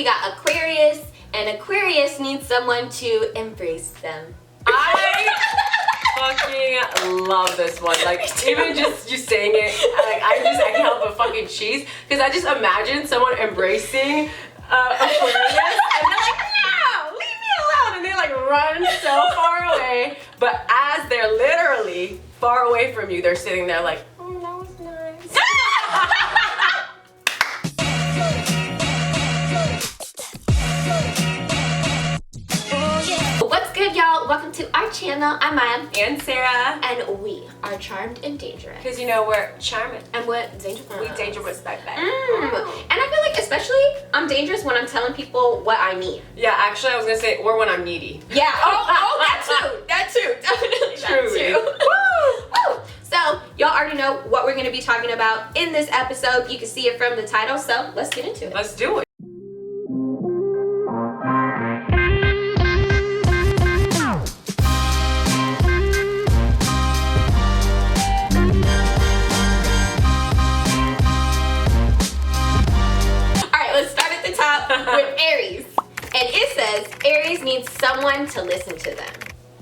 we got Aquarius, and Aquarius needs someone to embrace them. I fucking love this one. Like, even just saying it, like, I can't help but fucking cheese. Because I just imagine someone embracing Aquarius, and they're like, no, leave me alone. And they like run so far away. But as they're literally far away from you, they're sitting there like, oh, that was nice. What's good, y'all? Welcome to our channel. I'm Maya. And Sarah. And we are charmed and dangerous. Because you know, we're charming. And we're dangerous. We dangerous like that. And I feel like especially I'm dangerous when I'm telling people what I need. Yeah, actually I was gonna say, or when I'm needy. Yeah. Oh, that too. That too. Definitely Truly. that too. Woo! So, y'all already know what we're gonna be talking about in this episode. You can see it from the title, so let's get into it. Let's do it. With Aries, and it says Aries needs someone to listen to them.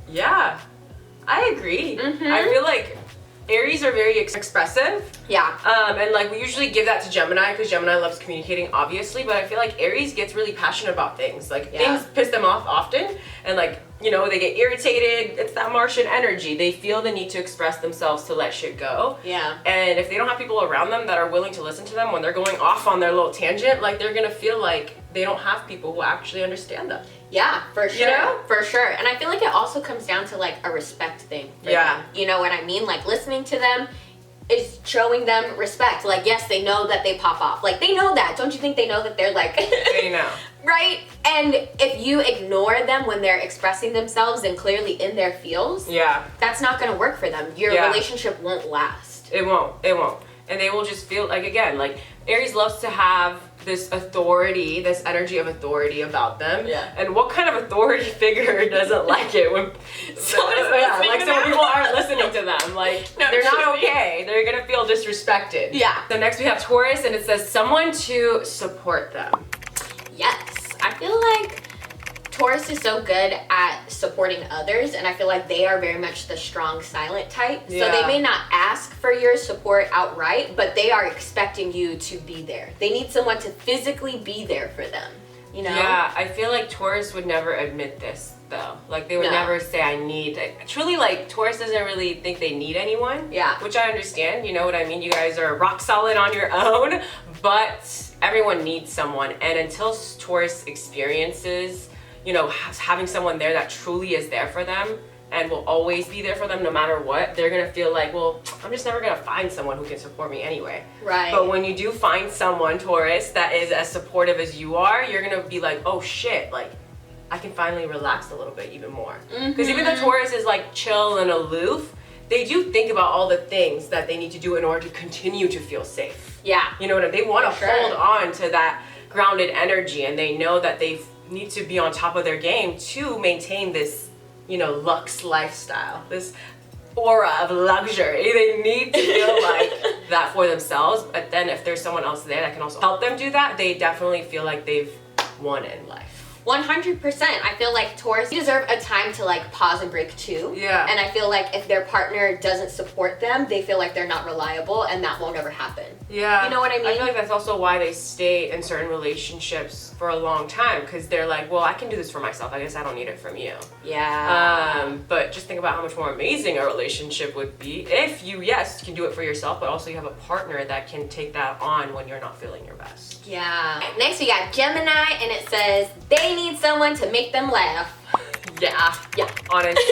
Yeah, I agree. I feel like Aries are very expressive. Yeah. And like we usually give that to Gemini because Gemini loves communicating, obviously, but I feel like Aries gets really passionate about things. Like things piss them off often, and like, you know, they get irritated. It's that Martian energy. They feel the need to express themselves, to let shit go. Yeah. And if they don't have people around them that are willing to listen to them when they're going off on their little tangent, like they're gonna feel like they don't have people who actually understand them. Yeah, for sure. You know? For sure. And I feel like it also comes down to like a respect thing for them. You know what I mean? Like listening to them is showing them respect. Like, yes, they know that they pop off. Like, they know that. Don't you think they know that they're like... They know. Right? And if you ignore them when they're expressing themselves and clearly in their feels, that's not going to work for them. Your relationship won't last. It won't. It won't. And they will just feel like, again, like Aries loves to have this authority, this energy of authority about them. Yeah. And what kind of authority figure doesn't like it when some people aren't listening to them? Like, no, they're not okay. They're gonna feel disrespected. Yeah. So next we have Taurus, and it says someone to support them. Yes. I feel like Taurus is so good at supporting others, and I feel like they are very much the strong, silent type. So they may not ask for your support outright, but they are expecting you to be there. They need someone to physically be there for them, you know? Yeah, I feel like Taurus would never admit this, though. Like, they would never say, I need... Truly, like, Taurus doesn't really think they need anyone. Yeah. Which I understand, you know what I mean? You guys are rock solid on your own, but everyone needs someone. And until Taurus experiences... you know, having someone there that truly is there for them and will always be there for them no matter what, they're gonna feel like, well, I'm just never gonna find someone who can support me anyway. Right. But when you do find someone, Taurus, that is as supportive as you are, you're gonna be like, oh shit, like, I can finally relax a little bit even more. Because even though Taurus is like chill and aloof, they do think about all the things that they need to do in order to continue to feel safe. Yeah. You know what I mean? They wanna hold on to that grounded energy, and they know that they need to be on top of their game to maintain this, you know, luxe lifestyle, this aura of luxury. They need to feel like that for themselves, but then if there's someone else there that can also help them do that, they definitely feel like they've won in life. 100%. I feel like Taurus deserve a time to like pause and break too. Yeah. And I feel like if their partner doesn't support them, they feel like they're not reliable, and that won't ever happen. Yeah. You know what I mean? I feel like that's also why they stay in certain relationships for a long time, because they're like, well, I can do this for myself. I guess I don't need it from you. Yeah. But just think about how much more amazing a relationship would be if you, yes, can do it for yourself, but also you have a partner that can take that on when you're not feeling your best. Yeah. Next we got Gemini, and it says they need someone to make them laugh. Yeah, honestly.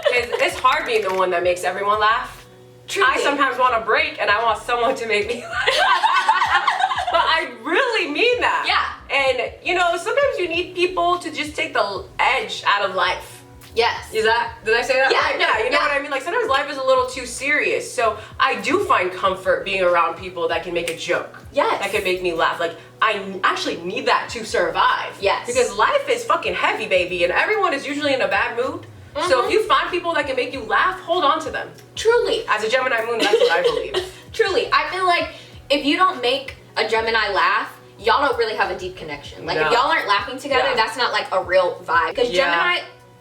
Because it's hard being the one that makes everyone laugh. Truly. I sometimes want a break, and I want someone to make me laugh. But I really mean that. Yeah. And, you know, sometimes you need people to just take the edge out of life. Yes. Did I say that? Yeah, right? You know what I mean? Like, sometimes life is a little too serious. So I do find comfort being around people that can make a joke. Yes. That can make me laugh. Like, I actually need that to survive. Yes. Because life is fucking heavy, baby, and everyone is usually in a bad mood. So if you find people that can make you laugh, hold on to them. Truly. As a Gemini moon, that's what I believe. Truly. I feel like if you don't make a Gemini laugh, y'all don't really have a deep connection. Like, if y'all aren't laughing together, that's not like a real vibe. Because Gemini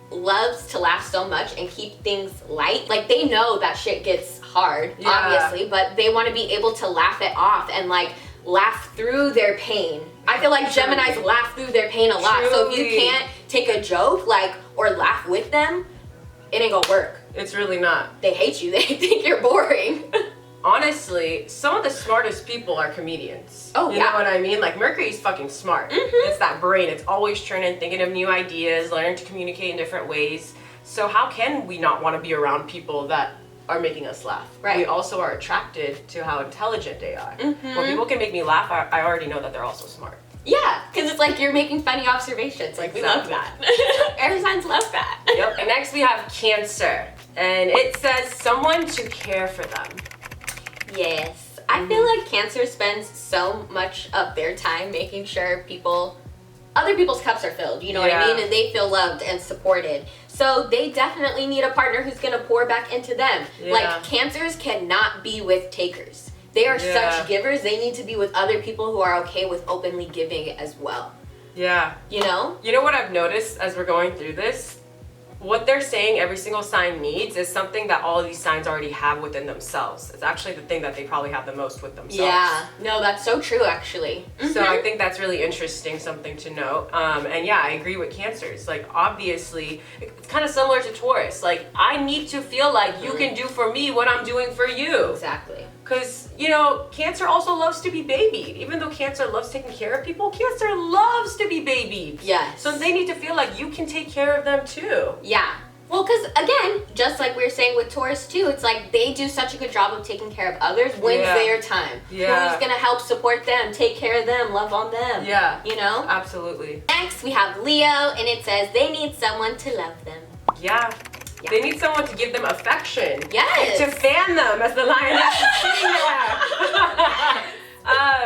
loves to laugh so much and keep things light. Like, they know that shit gets hard, obviously, but they want to be able to laugh it off and like laugh through their pain. I feel like Geminis laugh through their pain a lot. So if you can't take a joke, like, or laugh with them, it ain't gonna work. It's really not. They hate you. They think you're boring. Honestly, some of the smartest people are comedians. Oh, you know what I mean? Like, Mercury's fucking smart. It's that brain. It's always churning, thinking of new ideas, learning to communicate in different ways. So how can we not want to be around people that are making us laugh? We also are attracted to how intelligent they are. When people can make me laugh, I already know that they're also smart. Yeah, because it's like you're making funny observations. Like, we love that. Air signs love that. Yep. And next we have Cancer. And it says someone to care for them. Yes. I feel like Cancer spends so much of their time making sure other people's cups are filled, you know what I mean? And they feel loved and supported. So they definitely need a partner who's gonna pour back into them. Like, Cancers cannot be with takers. They are such givers. They need to be with other people who are okay with openly giving as well. Yeah. You know? You know what I've noticed as we're going through this? What they're saying every single sign needs is something that all of these signs already have within themselves. It's actually the thing that they probably have the most with themselves. Yeah, no, that's so true, actually. So I think that's really interesting, something to note. And yeah, I agree with Cancers. Like, obviously, it's kind of similar to Taurus. Like, I need to feel like you can do for me what I'm doing for you. Exactly. Because, you know, Cancer also loves to be babied. Even though Cancer loves taking care of people, Cancer loves to be babied. Yes. So they need to feel like you can take care of them too. Yeah. Well, because again, just like we were saying with Taurus too, it's like they do such a good job of taking care of others. When's their time? Who's going to help support them, take care of them, love on them? Yeah. You know? Absolutely. Next, we have Leo, and it says they need someone to love them. Yeah. They need someone to give them affection. Yes. To fan them, as the lioness is sitting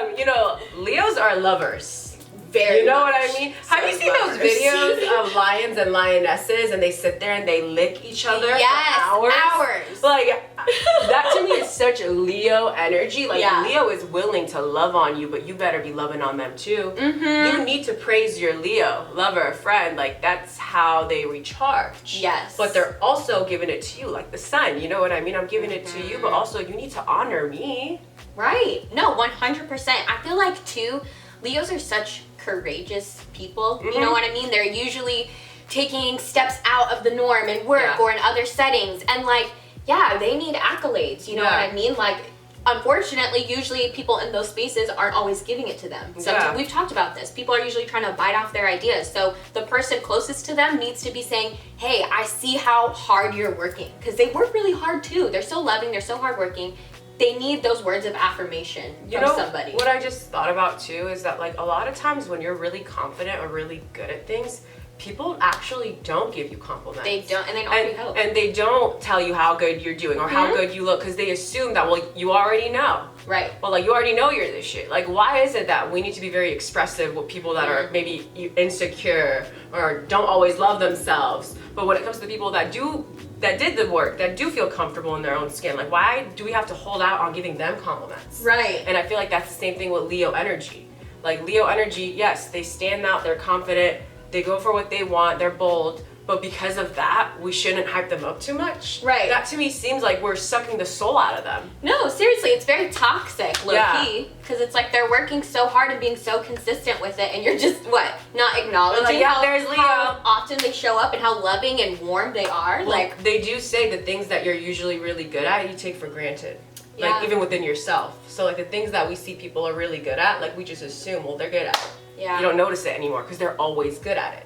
there. You know, Leos are lovers. Very You know much. what I mean? Have you seen those videos of lions and lionesses and they sit there and they lick each other for hours? Like, that to me is such a Leo energy. Like, Leo is willing to love on you, but you better be loving on them too. You need to praise your Leo, lover, friend. Like, that's how they recharge. Yes. But they're also giving it to you, like the sun. You know what I mean? I'm giving it to you, but also you need to honor me. Right. No, 100%. I feel like too, Leos are such courageous people. You know what I mean? They're usually taking steps out of the norm in work or in other settings. And like, yeah, they need accolades. You know what I mean? Like, unfortunately, usually people in those spaces aren't always giving it to them. So we've talked about this. People are usually trying to bite off their ideas. So the person closest to them needs to be saying, hey, I see how hard you're working. Because they work really hard too. They're so loving. They're so hardworking. They need those words of affirmation from somebody. What I just thought about too is that, like, a lot of times when you're really confident or really good at things, people actually don't give you compliments. They don't, and they don't really help. And they don't tell you how good you're doing or how good you look, because they assume that, well, you already know. Right. Well, like, you already know you're this shit. Like, why is it that we need to be very expressive with people that are maybe insecure or don't always love themselves? But when it comes to the people that did the work, that do feel comfortable in their own skin, like, why do we have to hold out on giving them compliments? Right. And I feel like that's the same thing with Leo energy. Like, Leo energy, yes, they stand out, they're confident, they go for what they want, they're bold, but because of that, we shouldn't hype them up too much. Right. That to me seems like we're sucking the soul out of them. No, seriously, it's very toxic, low-key. Because it's like they're working so hard and being so consistent with it, and you're just, not acknowledging like, there's Leo. How often they show up and how loving and warm they are. Well, like, they do say the things that you're usually really good at, you take for granted. Like, even within yourself. So, like, the things that we see people are really good at, like, we just assume, well, they're good at it. Yeah. You don't notice it anymore because they're always good at it.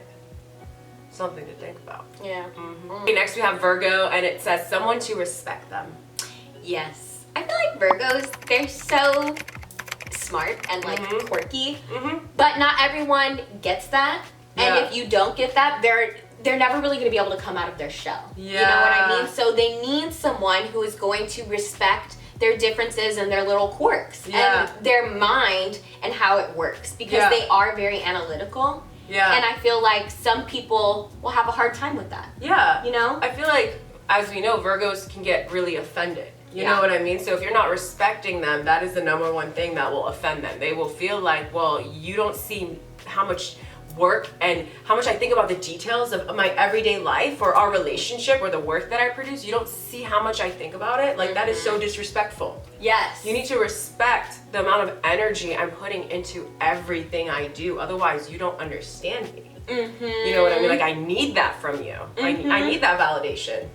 Something to think about. Yeah. Okay, next we have Virgo, and it says someone to respect them. Yes. I feel like Virgos, they're so smart and like quirky, but not everyone gets that. And if you don't get that, they're never really going to be able to come out of their shell. You know what I mean? So they need someone who is going to respect their differences and their little quirks and their mind and how it works, because they are very analytical. Yeah. And I feel like some people will have a hard time with that. Yeah. You know? I feel like, as we know, Virgos can get really offended. You know what I mean? So if you're not respecting them, that is the number one thing that will offend them. They will feel like, well, you don't see how much work and how much I think about the details of my everyday life or our relationship or the work that I produce. You don't see how much I think about it. Like, that is so disrespectful. Yes. You need to respect the amount of energy I'm putting into everything I do. Otherwise, you don't understand me. You know what I mean? Like, I need that from you. I need that validation.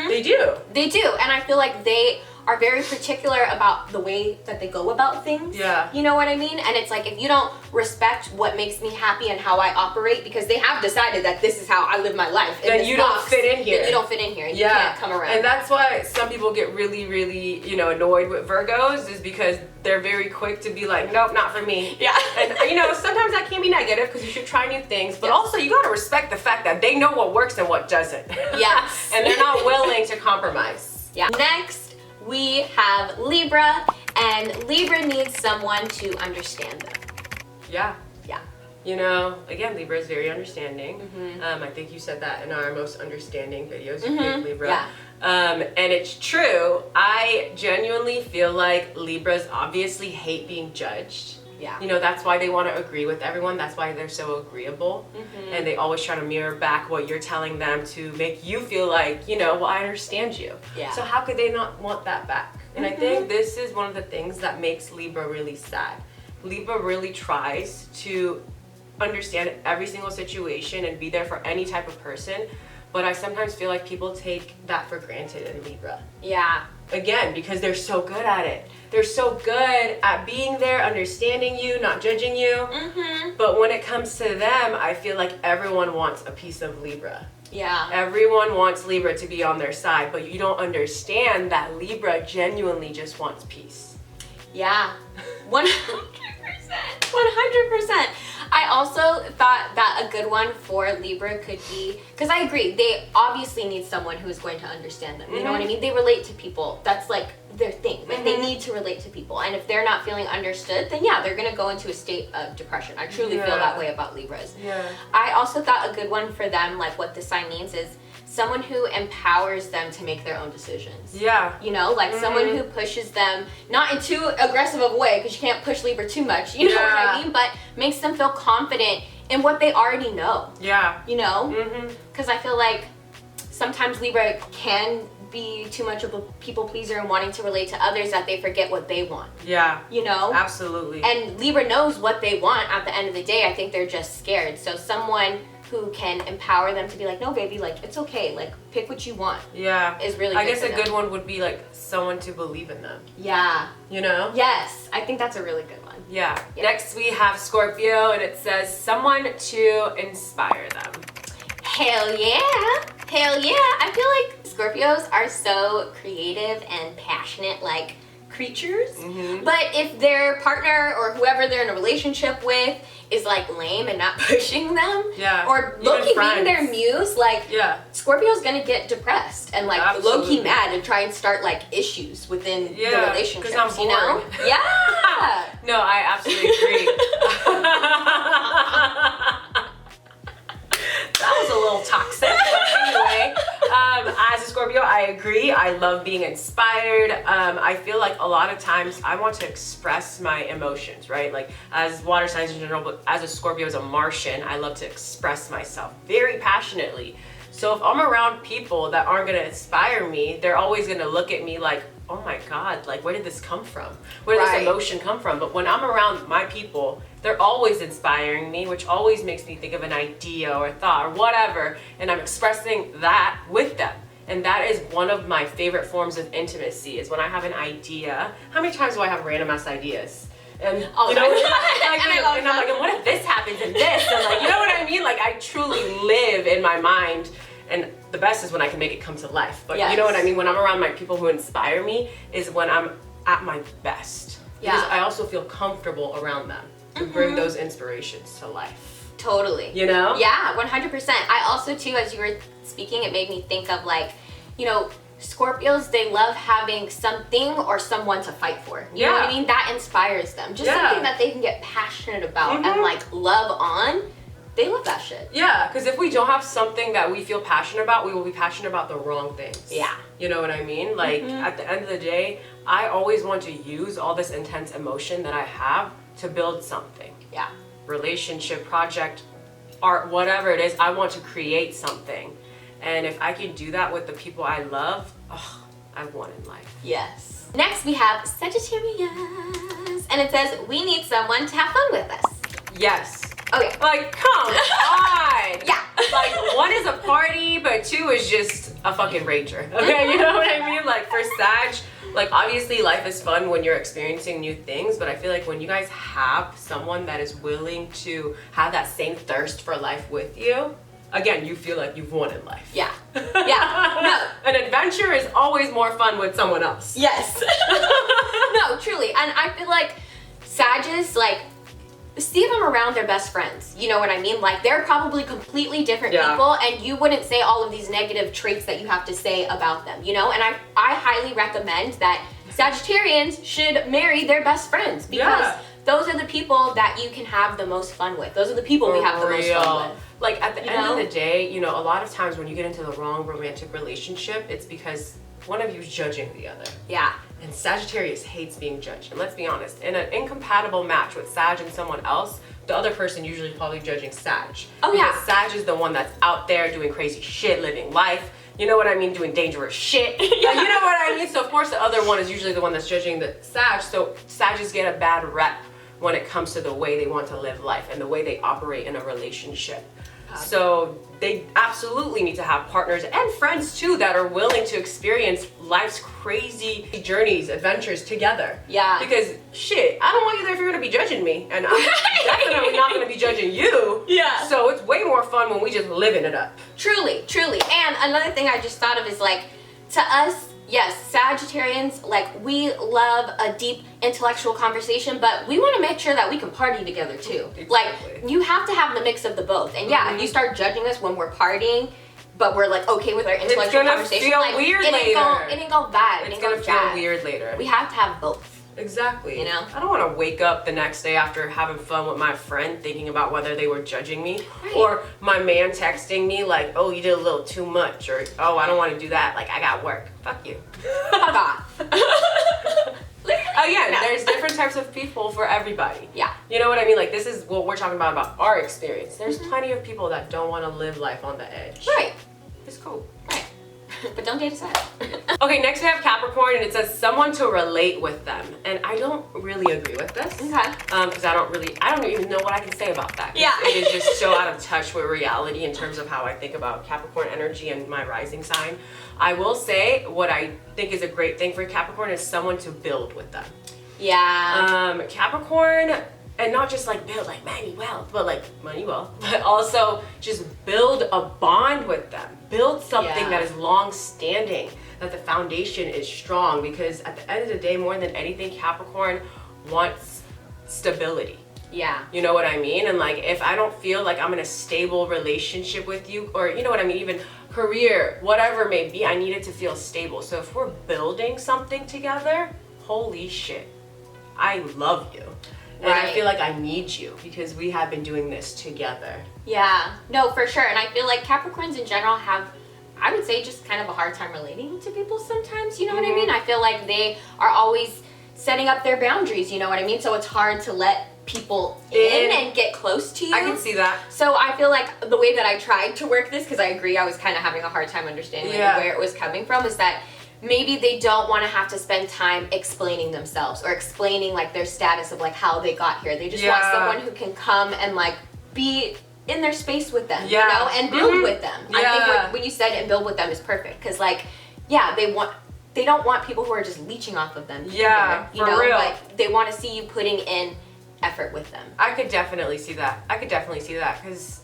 They do. They do. And I feel like they are very particular about the way that they go about things. Yeah. You know what I mean? And it's like, if you don't respect what makes me happy and how I operate, because they have decided that this is how I live my life, then you don't fit in here. Then you don't fit in here. And you can't come around. And that's why some people get really, really, you know, annoyed with Virgos, is because they're very quick to be like, nope, not for me. Yeah. And, you know, sometimes that can be negative because you should try new things, but also you gotta respect the fact that they know what works and what doesn't. Yes. And they're not willing to compromise. Yeah. Next, we have Libra, and Libra needs someone to understand them. Yeah. Yeah. You know, again, Libra is very understanding. I think you said that in our most understanding videos, you picked Libra. Yeah. And it's true. I genuinely feel like Libras obviously hate being judged. Yeah. You know, that's why they want to agree with everyone. That's why they're so agreeable. And they always try to mirror back what you're telling them to make you feel like, you know, well, I understand you. Yeah. So how could they not want that back? And I think this is one of the things that makes Libra really sad. Libra really tries to understand every single situation and be there for any type of person. But I sometimes feel like people take that for granted in Libra. Yeah. Again, because they're so good at it. They're so good at being there, understanding you, not judging you. But when it comes to them, I feel like everyone wants a piece of Libra. Yeah. Everyone wants Libra to be on their side, but you don't understand that Libra genuinely just wants peace. Yeah. 100%. 100%. I also thought that a good one for Libra could be, because I agree, they obviously need someone who is going to understand them. You know what I mean? They relate to people. That's like their thing. Like they need to relate to people. And if they're not feeling understood, then yeah, they're going to go into a state of depression. I truly feel that way about Libras. Yeah. I also thought a good one for them, like what this sign means, is someone who empowers them to make their own decisions. Yeah. You know, like someone who pushes them, not in too aggressive of a way, because you can't push Libra too much, you know what I mean? But makes them feel confident in what they already know. Yeah. You know? Because I feel like sometimes Libra can be too much of a people pleaser and wanting to relate to others that they forget what they want. Yeah. You know? Absolutely. And Libra knows what they want at the end of the day. I think they're just scared. So someone who can empower them to be like, no baby, like it's okay, like pick what you want. Yeah. Is really I good guess for a them. good one would be like someone to believe in them. Yeah. You know? Yes. I think that's a really good one. Yeah. Next we have Scorpio, and it says someone to inspire them. Hell yeah. Hell yeah. I feel like Scorpios are so creative and passionate, like creatures. But if their partner or whoever they're in a relationship with is like lame and not pushing them, or low-key being their muse, like Scorpio's gonna get depressed and like low-key mad and try and start like isures within the relationship. Because I'm bored. You know? Yeah. No, I absolutely agree. That was a little toxic. Anyway, as a Scorpio, I agree. I love being inspired. I feel like a lot of times I want to express my emotions, right? Like as water signs in general, but as a Scorpio, as a Martian, I love to express myself very passionately. So if I'm around people that aren't going to inspire me, they're always going to look at me like, oh my God, like where did this come from? Where did this emotion come from? But when I'm around my people, they're always inspiring me, which always makes me think of an idea or a thought or whatever, and I'm expressing that with them. And that is one of my favorite forms of intimacy, is when I have an idea. How many times do I have random ass ideas? And you know, and I'm like, and what if this happens and this? And like, you know what I mean? Like I truly live in my mind. And the best is when I can make it come to life. But you know what I mean? When I'm around my people who inspire me is when I'm at my best. Because I also feel comfortable around them to bring those inspirations to life. Totally. You know? Yeah, 100%. I also too, as you were speaking, it made me think of like, you know, Scorpios, they love having something or someone to fight for. You know what I mean? That inspires them. Just something that they can get passionate about and like love on. They love that shit. Yeah, because if we don't have something that we feel passionate about, we will be passionate about the wrong things. Yeah. You know what I mean? Like, at the end of the day, I always want to use all this intense emotion that I have to build something. Yeah. Relationship, project, art, whatever it is, I want to create something. And if I can do that with the people I love, I've won in life. Yes. Next we have Sagittarius. And it says, we need someone to have fun with us. Yes. Okay. Like, come on. Yeah. Like, one is a party, but two is just a fucking rager. Okay, you know what I mean? Like, for Sag, like, obviously life is fun when you're experiencing new things, but I feel like when you guys have someone that is willing to have that same thirst for life with you, again, you feel like you've won in life. Yeah. Yeah. No. An adventure is always more fun with someone else. Yes. No, truly. And I feel like Sages, like, see them around their best friends. You know what I mean? Like, they're probably completely different people, and you wouldn't say all of these negative traits that you have to say about them, you know? And I highly recommend that Sagittarians should marry their best friends, because those are the people that you can have the most fun with. Those are the people we have the most fun with. Like, at the end of the day, you know, a lot of times when you get into the wrong romantic relationship, it's because one of you is judging the other. Yeah. And Sagittarius hates being judged. And let's be honest, in an incompatible match with Sag and someone else, the other person usually probably judging Sag. Oh, yeah. Because Sag is the one that's out there doing crazy shit, living life. You know what I mean? Doing dangerous shit. Yeah. You know what I mean? So, of course, the other one is usually the one that's judging the Sag. So, Sages get a bad rep when it comes to the way they want to live life and the way they operate in a relationship. So they absolutely need to have partners and friends too that are willing to experience life's crazy journeys, adventures together. Yeah. Because shit, I don't want you there if you're gonna be judging me, and I'm definitely not gonna be judging you. Yeah. So it's way more fun when we just living it up. Truly, truly. And another thing I just thought of is, like, to us, yes, Sagittarians, like, we love a deep intellectual conversation, but we want to make sure that we can party together too. Exactly. Like, you have to have the mix of the both. And yeah, if you start judging us when we're partying, but we're like okay with our intellectual conversation, feel like, weird it later. ain't gonna vibe. It's gonna feel weird later. We have to have both. Exactly. You know? I don't want to wake up the next day after having fun with my friend thinking about whether they were judging me, Right. or my man texting me like, oh, you did a little too much, or oh, I don't want to do that, like I got work. Fuck you. Fuck off. Again, there's different types of people for everybody. Yeah. You know what I mean? Like, this is what we're talking about our experience. There's plenty of people that don't want to live life on the edge. Right. It's cool. Right. But don't date a Sag. Okay, next we have Capricorn, and it says someone to relate with them. And I don't really agree with this. Okay. Because I don't even know what I can say about that. Yeah. It is just so out of touch with reality in terms of how I think about Capricorn energy and my rising sign. I will say what I think is a great thing for Capricorn is someone to build with them. Yeah. Capricorn, and not just like build like money wealth, but like money wealth, but also just build a bond with them. Build something that is long standing, that the foundation is strong, because at the end of the day, more than anything, Capricorn wants stability. Yeah. You know what I mean? And like, if I don't feel like I'm in a stable relationship with you, or you know what I mean, even career, whatever it may be, I need it to feel stable. So if we're building something together, holy shit, I love you. And I feel like I need you because we have been doing this together. Yeah, no, for sure. And I feel like Capricorns in general have, I would say, just kind of a hard time relating to people sometimes. You know what I mean? I feel like they are always setting up their boundaries. You know what I mean? So it's hard to let people in and get close to you. I can see that. So I feel like the way that I tried to work this, because I agree I was kind of having a hard time understanding where it was coming from, is that maybe they don't want to have to spend time explaining themselves or explaining like their status of like how they got here. They just want someone who can come and like be in their space with them, you know, and build with them. I think when you said and build with them is perfect, because like, they don't want people who are just leeching off of them. Yeah, you know, like they want to see you putting in effort with them. I could definitely see that. Because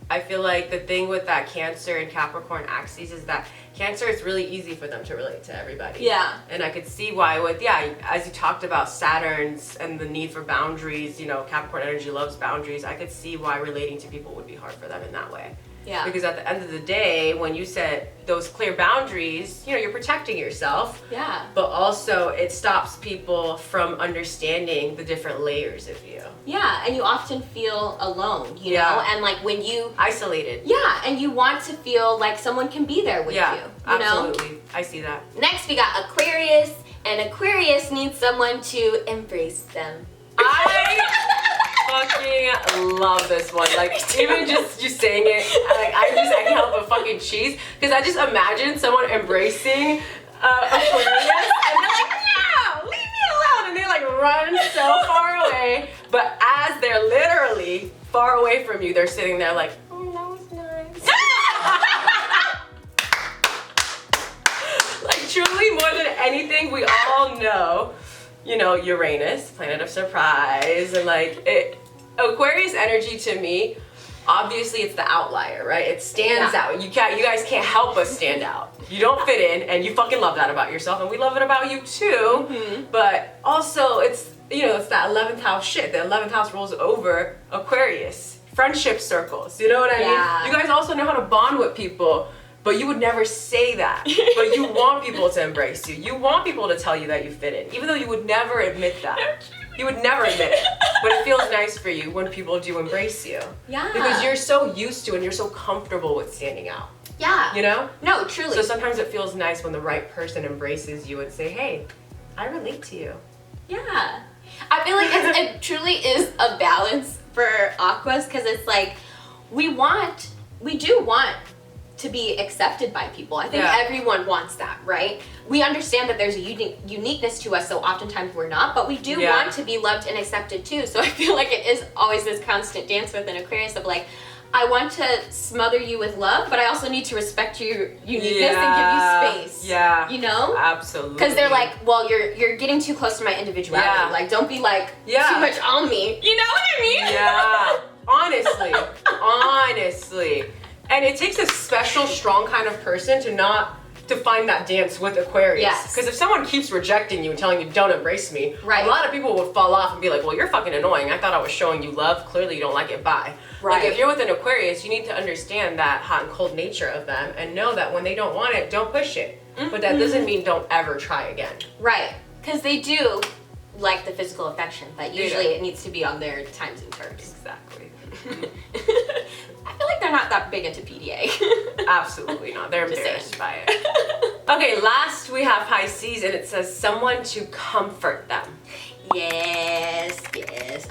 I feel like the thing with that Cancer and Capricorn axes is that Cancer, is really easy for them to relate to everybody. Yeah. And I could see why with, as you talked about Saturn's and the need for boundaries, you know, Capricorn energy loves boundaries. I could see why relating to people would be hard for them in that way. Yeah. Because at the end of the day, when you set those clear boundaries, you know, you're protecting yourself. Yeah. But also it stops people from understanding the different layers of you. Yeah, and you often feel alone, you know? And like when you... Isolated. Yeah, and you want to feel like someone can be there with you. You absolutely. know? I see that. Next, we got Aquarius, and Aquarius needs someone to embrace them. I fucking love this one. Like, even just saying it, like, I can't help but fucking cheese. Because I just imagine someone embracing Aquarius, and they're like, no, leave me alone. And they like run so far away. But as they're literally far away from you, they're sitting there like, oh, that was nice. Like, truly, more than anything, we all know, you know, Uranus, planet of surprise, and like Aquarius energy to me, obviously it's the outlier, right? It stands out. You guys can't help but stand out. You don't fit in, and you fucking love that about yourself, and we love it about you too. But also, it's, you know, it's that 11th house shit. The 11th house rolls over Aquarius. Friendship circles, you know what I mean? You guys also know how to bond with people. But you would never say that. But you want people to embrace you. You want people to tell you that you fit in, even though you would never admit that. You would never admit it. But it feels nice for you when people do embrace you. Yeah. Because you're so used to and you're so comfortable with standing out. Yeah. You know? No, truly. So sometimes it feels nice when the right person embraces you and say, hey, I relate to you. Yeah. I feel like it truly is a balance for Aquas, because it's like, we do want to be accepted by people. I think everyone wants that, right? We understand that there's a uniqueness to us, so oftentimes we're not, but we do want to be loved and accepted too. So I feel like it is always this constant dance with an Aquarius of like, I want to smother you with love, but I also need to respect your uniqueness and give you space. Yeah. You know? Absolutely. Because they're like, well, you're getting too close to my individuality. Yeah. Like, don't be like too much on me. You know what I mean? Yeah. Honestly. And it takes a special, strong kind of person to find that dance with Aquarius. Yes. Because if someone keeps rejecting you and telling you, don't embrace me, a lot of people would fall off and be like, well, you're fucking annoying. I thought I was showing you love. Clearly you don't like it. Bye. Right. Like, if you're with an Aquarius, you need to understand that hot and cold nature of them and know that when they don't want it, don't push it. But that doesn't mean don't ever try again. Right. Because they do like the physical affection, but usually it needs to be on their times and terms. Exactly. I feel like they're not that big into PDA. Absolutely not. They're embarrassed by it. Okay, last we have Pisces, and it says someone to comfort them. Yes.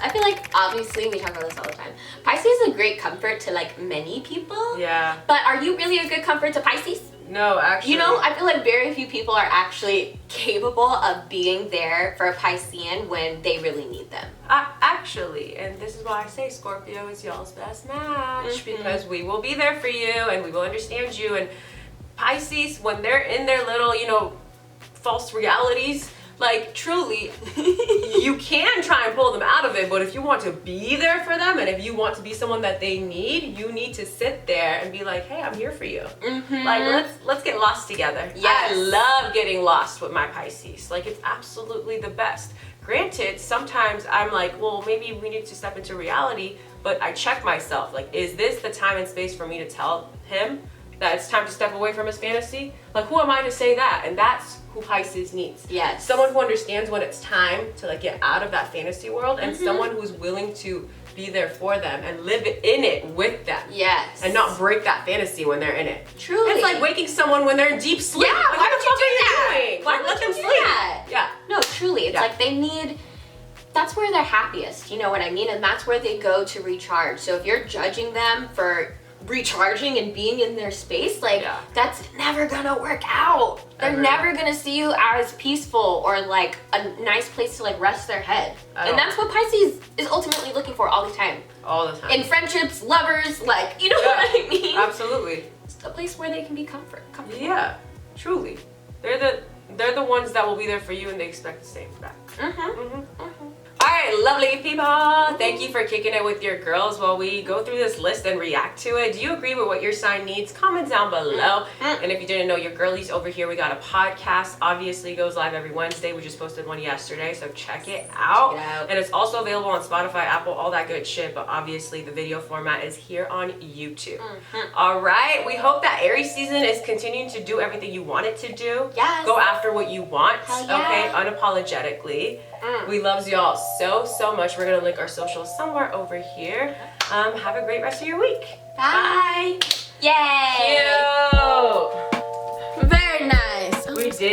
I feel like, obviously, we talk about this all the time. Pisces is a great comfort to like many people. Yeah. But are you really a good comfort to Pisces? No, actually. You know, I feel like very few people are actually capable of being there for a Piscean when they really need them. Actually, and this is why I say Scorpio is y'all's best match, because we will be there for you and we will understand you. And Pisces, when they're in their little, you know, false realities, like, truly, you can try and pull them out of it, but if you want to be there for them and if you want to be someone that they need, you need to sit there and be like, hey, I'm here for you. Like, let's get lost together. Yes. I love getting lost with my Pisces. Like, it's absolutely the best. Granted, sometimes I'm like, well, maybe we need to step into reality, but I check myself. Like, is this the time and space for me to tell him that it's time to step away from his fantasy? Like, who am I to say that? And that's who Pisces needs. Yes. Someone who understands when it's time to like get out of that fantasy world, and someone who's willing to be there for them and live in it with them. Yes. And not break that fantasy when they're in it. Truly. It's like waking someone when they're in deep sleep. Yeah, like, why would you do that? Why let them sleep? Yeah. No, truly. It's like they need, that's where they're happiest, you know what I mean? And that's where they go to recharge. So if you're judging them for recharging and being in their space, like that's never gonna work out. They're never gonna see you as peaceful or like a nice place to like rest their head. And that's what Pisces is ultimately looking for all the time. All the time. In friendships, lovers, like, you know what I mean? Absolutely. It's a place where they can be comfortable. Yeah, truly. They're the ones that will be there for you and they expect the same back. right, lovely people. Thank you for kicking it with your girls while we go through this list and react to it. Do you agree with what your sign needs? Comment down below. And if you didn't know, your girlies over here, we got a podcast. Obviously goes live every Wednesday. We just posted one yesterday, so check it out. And it's also available on Spotify, Apple, all that good shit. But obviously the video format is here on YouTube. All right, we hope that Aries season is continuing to do everything you want it to do. Yes. Go after what you want. Yeah. Okay, unapologetically. We love y'all so much. We're gonna link our socials somewhere over here. Have a great rest of your week. Bye. Yay. Cute. Very nice. We did.